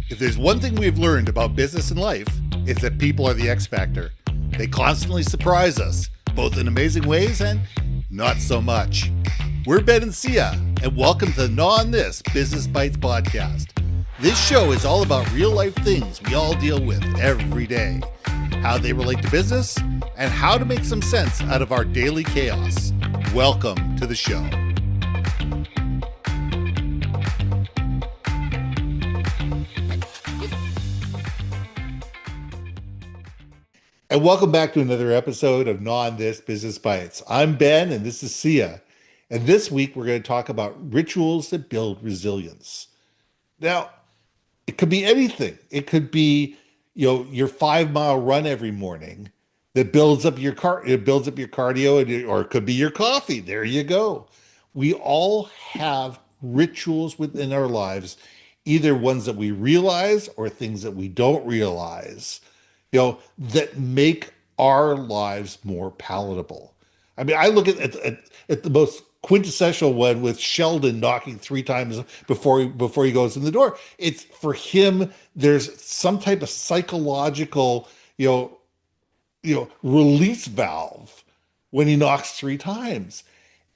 If there's one thing we've learned about business and life, it's that people are the X factor. They constantly surprise us, both in amazing ways and not so much. We're Ben and Syya, and welcome to the Gnaw on This Business Bites podcast. This show is all about real life things we all deal with every day, how they relate to business, and how to make some sense out of our daily chaos. Welcome to the show. And welcome back to another episode of Gnaw on This Business Bites. I'm Ben, and this is Syya. And this week, we're going to talk about rituals that build resilience. Now, it could be anything. It could be, your 5-mile run every morning that builds up your cardio, or it could be your coffee. There you go. We all have rituals within our lives, either ones that we realize or things that we don't realize, that make our lives more palatable. I mean, I look at the most quintessential one with Sheldon knocking 3 times before he goes in the door. It's for him, there's some type of psychological, release valve when he knocks 3 times.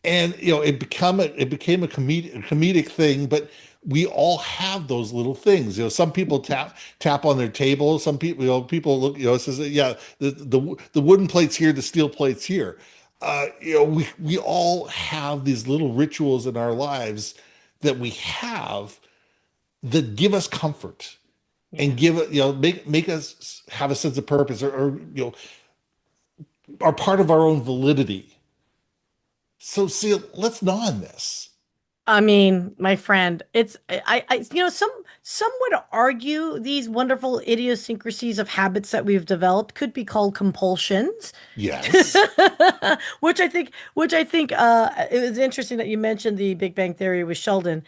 And, it became a comedic thing, but we all have those little things. Some people tap on their table. Some people, people look, says, yeah, the wooden plates here, the steel plates here. We all have these little rituals in our lives that we have that give us comfort and give it, make us have a sense of purpose or are part of our own validity. So see, let's gnaw on this. I mean, my friend, some would argue these wonderful idiosyncrasies of habits that we've developed could be called compulsions. Yes. Which I think, it was interesting that you mentioned the Big Bang Theory with Sheldon.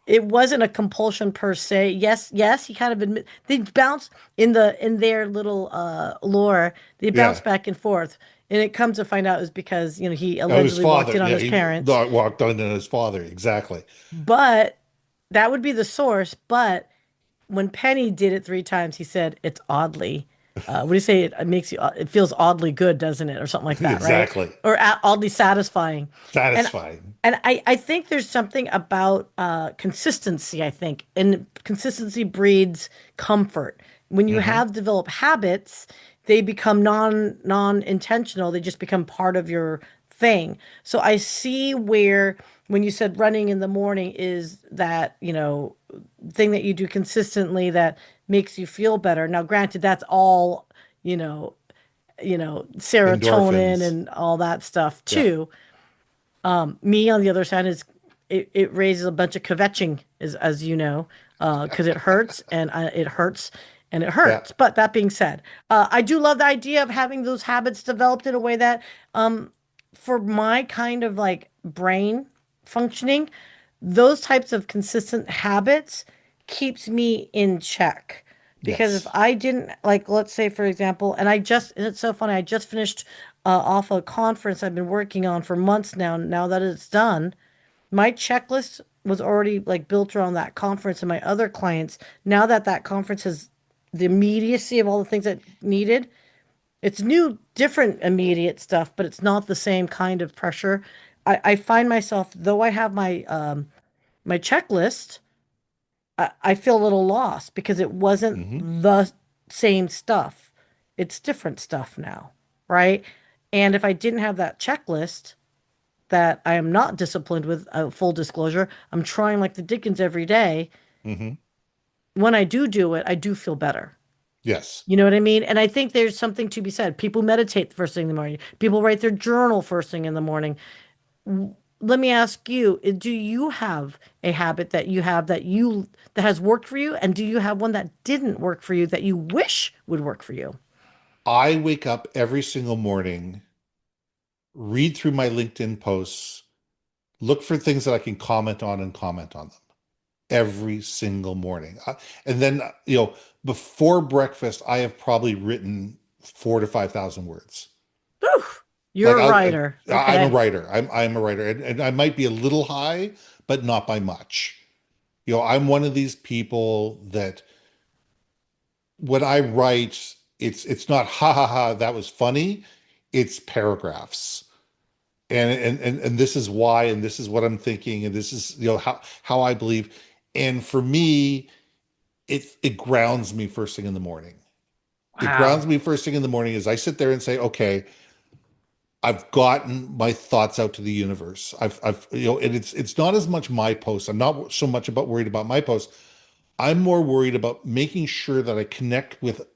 It wasn't a compulsion per se. Yes, he kind of they bounce in their little lore. They bounce Yeah. back and forth. And it comes to find out is because, he Oh, his allegedly walked father. in on Yeah, his he parents. walked on his father. Exactly. But that would be the source. But when Penny did it 3 times, he said it's oddly. What do you say? It makes you. It feels oddly good, doesn't it, or something like that, right? Exactly. Or oddly satisfying. And Satisfying. and I think there's something about consistency. I think, and consistency breeds comfort. When you Hmm. have developed habits, they become non-intentional. They just become part of your thing. So I see where when you said running in the morning is that, thing that you do consistently that makes you feel better. Now, granted, that's all, you know, serotonin Endorphins. and all that stuff Yeah. too. Me on the other side is it raises a bunch of kvetching, as you know, because it hurts and it hurts and it Yeah. hurts. But that being said, I do love the idea of having those habits developed in a way that, for my kind of like brain functioning, those types of consistent habits keeps me in check. Because if Yes. I didn't, like, let's say, for example, and it's so funny, I just finished off a conference I've been working on for months now that it's done, my checklist was already like built around that conference and my other clients. Now that that conference has the immediacy of all the things that needed, it's new, different immediate stuff, but it's not the same kind of pressure. I find myself, though I have my checklist, I feel a little lost because it wasn't Hmm. the same stuff. It's different stuff now, right? And if I didn't have that checklist that I am not disciplined with, full disclosure, I'm trying like the Dickens every day. Hmm. When I do it, I do feel better. Yes. You know what I mean? And I think there's something to be said. People meditate the first thing in the morning. People write their journal first thing in the morning. Let me ask you, do you have a habit that you have that has worked for you? And do you have one that didn't work for you that you wish would work for you? I wake up every single morning, read through my LinkedIn posts, look for things that I can comment on and comment on them every single morning. And then, before breakfast, I have probably written 4 to 5 thousand words. Whew, Like you're a writer. I'm a Okay. writer. I'm a writer, and I might be a little high, but not by much. I'm one of these people that when I write, it's not ha ha ha, that was funny. It's paragraphs. And this is why, and this is what I'm thinking, and this is how I believe. And for me, it grounds me first thing in the morning. It grounds Wow. me first thing in the morning as I sit there and say, okay, I've gotten my thoughts out to the universe. And it's not as much my post. I'm not so much about worried about my post. I'm more worried about making sure that I connect with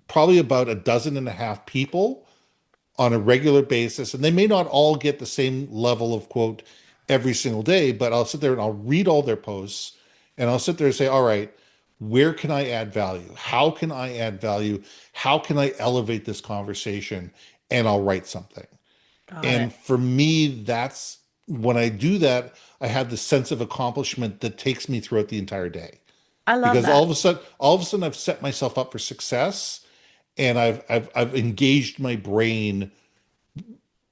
probably about a dozen and a half people on a regular basis. And they may not all get the same level of quote every single day, but I'll sit there and I'll read all their posts and I'll sit there and say, all right, where can I add value? How can I add value? How can I elevate this conversation? And I'll write something. Got And it. for me, that's when I do that, I have the sense of accomplishment that takes me throughout the entire day. I love Because all that. of a sudden, I've set myself up for success and I've engaged my brain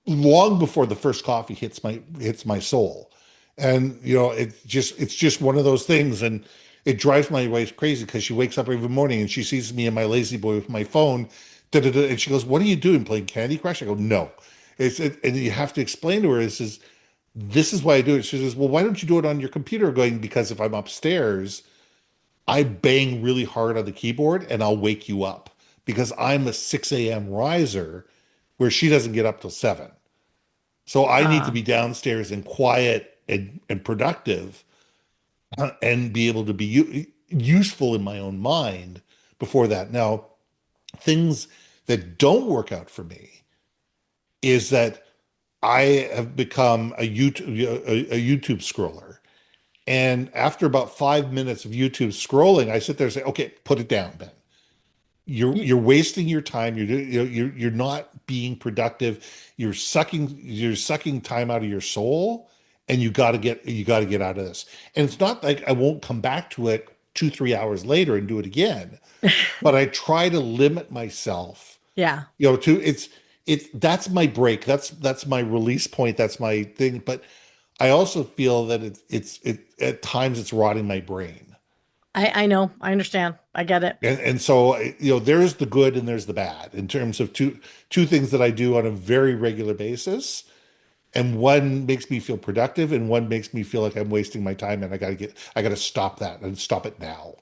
long before the first coffee hits my soul. And it's just one of those things. And it drives my wife crazy because she wakes up every morning and she sees me in my lazy boy with my phone, and she goes, "What are you doing? Playing Candy Crush?" I go, "No." And you have to explain to her, this is why I do it. She says, "Well, why don't you do it on your computer?" Going, because if I'm upstairs, I bang really hard on the keyboard and I'll wake you up because I'm a 6 a.m. riser where she doesn't get up till 7. So I need to Uh, be downstairs and quiet and productive and be able to be useful in my own mind before that. Now, things that don't work out for me is that I have become a YouTube scroller. And after about 5 minutes of YouTube scrolling, I sit there and say, okay, put it down, Ben. y- You're wasting your time. You're not being productive. You're sucking time out of your soul, and you got to get out of this. And it's not like I won't come back to it 2, 3 hours later and do it again, but I try to limit myself. yeah. To it's that's my break. That's my release point. That's my thing. But I also feel that it at times it's rotting my brain. I know. I understand. I get it. And so there's the good and there's the bad in terms of two things that I do on a very regular basis. And one makes me feel productive and one makes me feel like I'm wasting my time and I gotta stop that and stop it now.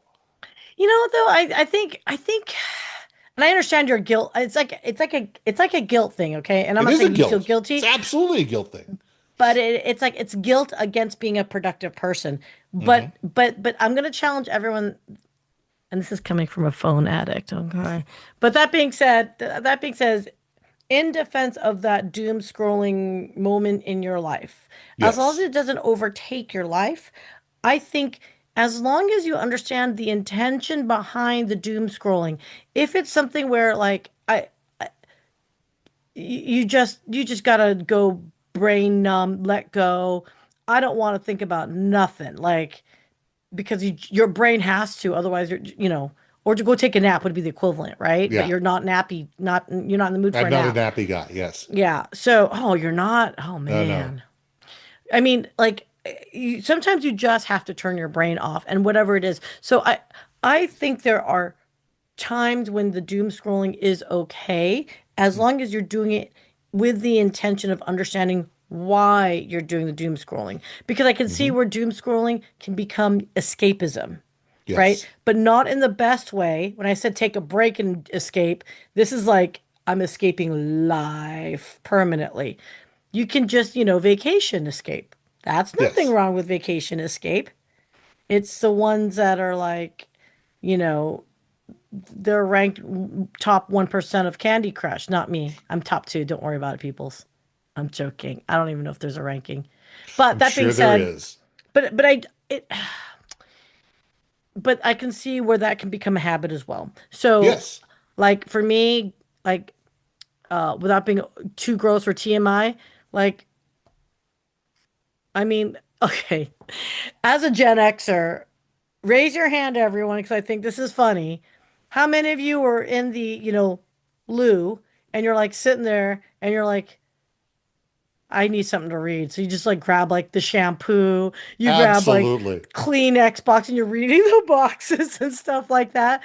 You know, though, I think, and I understand your guilt. It's like a guilt thing, okay? And I'm It not is a saying you feel guilt. It's guilty, absolutely a guilt thing. but it's guilt against being a productive person. Hmm. But I'm gonna challenge everyone, and this is coming from a phone addict, okay? But that being said, in defense of that doom scrolling moment in your life, as long as Yes. it doesn't overtake your life, I think as long as you understand the intention behind the doom scrolling, if it's something where like you just gotta go brain numb, let go. I don't want to think about nothing, like because your brain has to, otherwise or to go take a nap would be the equivalent, right? But Yeah. you're not nappy, you're not in the mood for I'm a not a nap. nappy guy. Yes. Yeah. So, oh, you're not. Oh No, no. man. I mean, like sometimes you just have to turn your brain off and whatever it is. So I think there are times when the doom scrolling is okay as long as you're doing it with the intention of understanding why you're doing the doom scrolling. Because I can see Hmm. where doom scrolling can become escapism, right? Yes. But not in the best way. When I said take a break and escape, this is like I'm escaping life permanently. You can just, vacation escape. That's nothing Yes. wrong with vacation escape. It's the ones that are like, you know, they're ranked top 1% of Candy Crush, not me. I'm top 2. Don't worry about it, peoples. I'm joking. I don't even know if there's a ranking. But I'm that being sure there said, is. it but I can see where that can become a habit as well. So, Yes. like for me, like without being too gross or TMI, like I mean, okay, as a Gen Xer, raise your hand, everyone, because I think this is funny. How many of you were in the, loo and you're like sitting there and you're like, I need something to read. So you just like grab like the shampoo, you grab like Absolutely. Kleenex box and you're reading the boxes and stuff like that.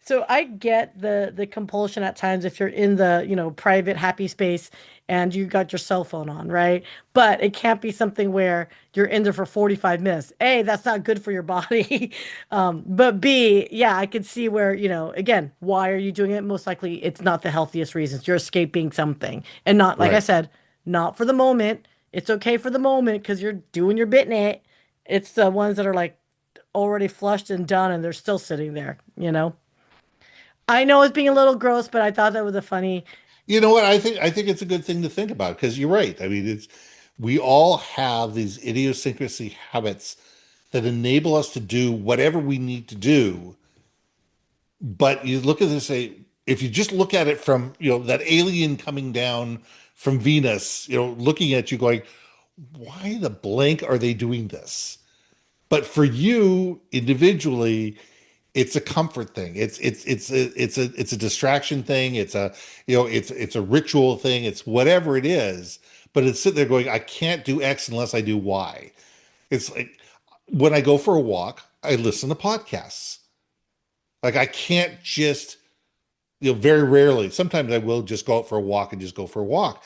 So I get the compulsion at times if you're in the, private happy space and you got your cell phone on, right? But it can't be something where you're in there for 45 minutes. A, that's not good for your body. But B, yeah, I could see where, again, why are you doing it? Most likely it's not the healthiest reasons. You're escaping something. And not, like I Right. said, not for the moment. It's okay for the moment because you're doing your bit in it. It's the ones that are like already flushed and done and they're still sitting there. I know it's being a little gross, but I thought that was a funny. You know what? I think it's a good thing to think about because you're right. I mean, it's we all have these idiosyncrasy habits that enable us to do whatever we need to do. But you look at this, say, if you just look at it from, that alien coming down from Venus, looking at you going, why the blank are they doing this? But for you individually, it's a comfort thing. It's a distraction thing. It's a ritual thing. It's whatever it is. But it's sitting there going, I can't do X unless I do Y. It's like when I go for a walk, I listen to podcasts. Like I can't just, very rarely. Sometimes I will just go out for a walk and just go for a walk.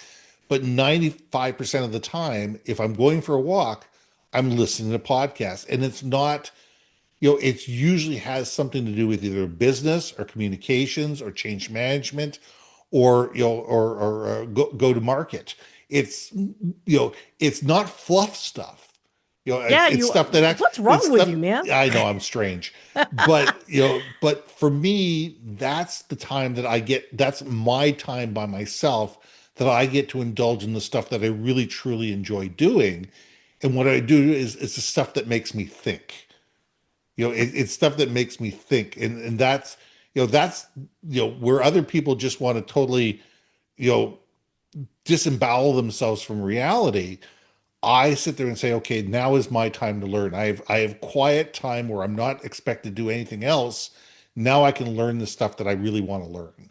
But 95% of the time, if I'm going for a walk, I'm listening to podcasts. And it's not, it usually has something to do with either business or communications or change management or, or go to market. It's, it's not fluff stuff. Yeah, It's stuff that actually, what's it's wrong with stuff. you, man? I know I'm strange, but, but for me, that's the time that that's my time by myself that I get to indulge in the stuff that I really truly enjoy doing. And what I do is it's the stuff that makes me think. It's stuff that makes me think, and that's where other people just want to totally, you know, disembowel themselves from reality. I sit there and say, okay, now is my time to learn. I have quiet time where I'm not expected to do anything else. Now I can learn the stuff that I really want to learn.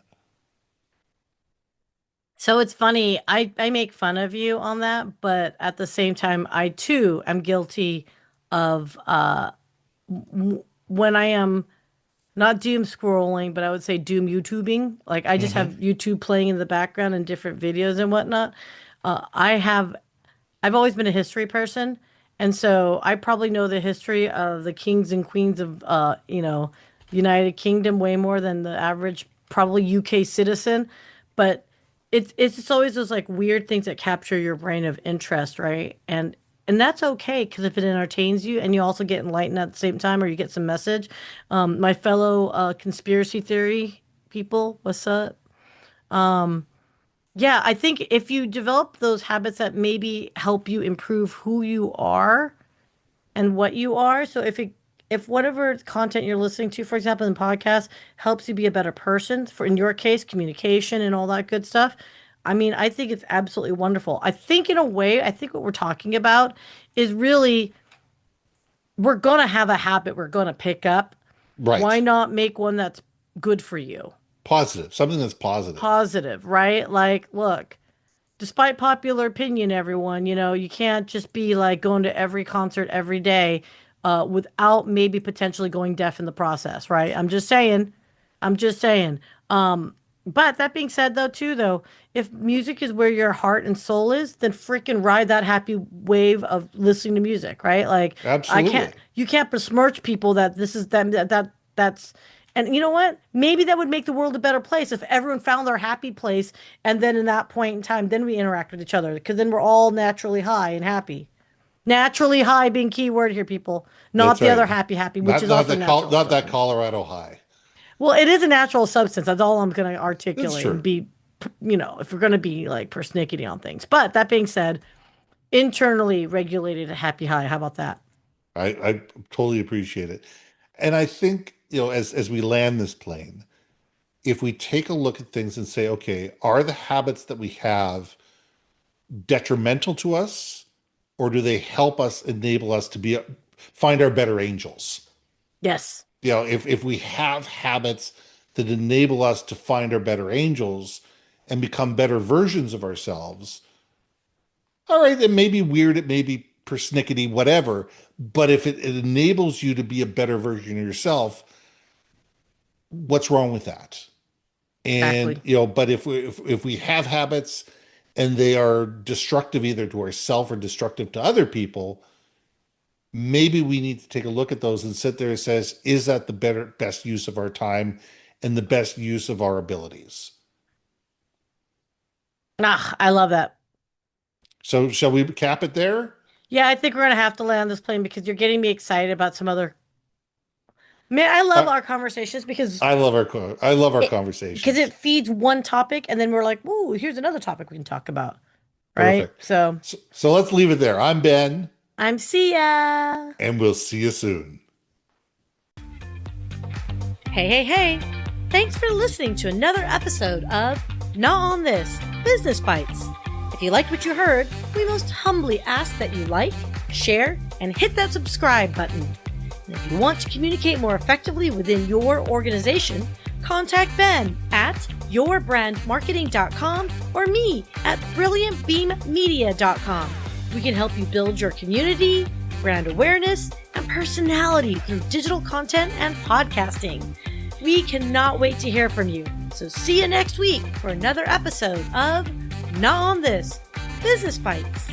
So it's funny. I make fun of you on that, but at the same time, I too am guilty of when I am not doom scrolling, but I would say doom YouTubing. Like I just have Hmm. YouTube playing in the background and different videos and whatnot. I've always been a history person, and so I probably know the history of the kings and queens of United Kingdom way more than the average probably UK citizen. But it's just always those like weird things that capture your brain of interest, right? And that's okay because if it entertains you and you also get enlightened at the same time or you get some message. My fellow conspiracy theory people, what's up? Yeah, I think if you develop those habits that maybe help you improve who you are and what you are, so if whatever content you're listening to, for example, in podcasts, helps you be a better person, for in your case, communication and all that good stuff, I mean, I think it's absolutely wonderful. I think in a way, I think what we're talking about is really we're gonna have a habit we're gonna pick up. Why Right. not make one that's good for you? Positive, something that's positive. Positive, right? Like, look, despite popular opinion, everyone, you can't just be like going to every concert every day without maybe potentially going deaf in the process, right? I'm just saying. I'm just saying. But that being said, though, too, though, if music is where your heart and soul is, then freaking ride that happy wave of listening to music, right? Like, Absolutely. you can't besmirch people that this is them, that's, and you know what? Maybe that would make the world a better place if everyone found their happy place and then in that point in time, then we interact with each other because then we're all naturally high and happy. Naturally high being key word here, people. Not That's the other right. happy, happy, which Not is not also a that natural not that substance. Colorado high. Well, it is a natural substance. That's all I'm going to That's articulate and true. be, if we're going to be like persnickety on things. But that being said, internally regulated a happy high. How about that? I totally appreciate it. And I think, as we land this plane, if we take a look at things and say, okay, are the habits that we have detrimental to us, or do they help us enable us to find our better angels? Yes. If we have habits that enable us to find our better angels and become better versions of ourselves, all right, it may be weird, it may be persnickety, whatever, but if it enables you to be a better version of yourself, what's wrong with that? And Exactly. but if we have habits and they are destructive either to ourselves or destructive to other people, maybe we need to take a look at those and sit there and says, is that the best use of our time and the best use of our abilities? Ah, I love that. So shall we cap it there? Yeah, I think we're gonna have to land this plane because you're getting me excited about some other. Man, I love I, our conversations I love our it because conversations. it feeds one topic, and then we're like, "Ooh, here's another topic we can talk about." Right? Perfect. So So let's leave it there. I'm Ben, I'm Sia. and we'll see you soon. Hey, hey, hey! Thanks for listening to another episode of Not on This Business Bites. If you liked what you heard, we most humbly ask that you like, share, and hit that subscribe button. And if you want to communicate more effectively within your organization, contact Ben at yourbrandmarketing.com or me at brilliantbeammedia.com. We can help you build your community, brand awareness, and personality through digital content and podcasting. We cannot wait to hear from you. So see you next week for another episode of Not on This Business Bites.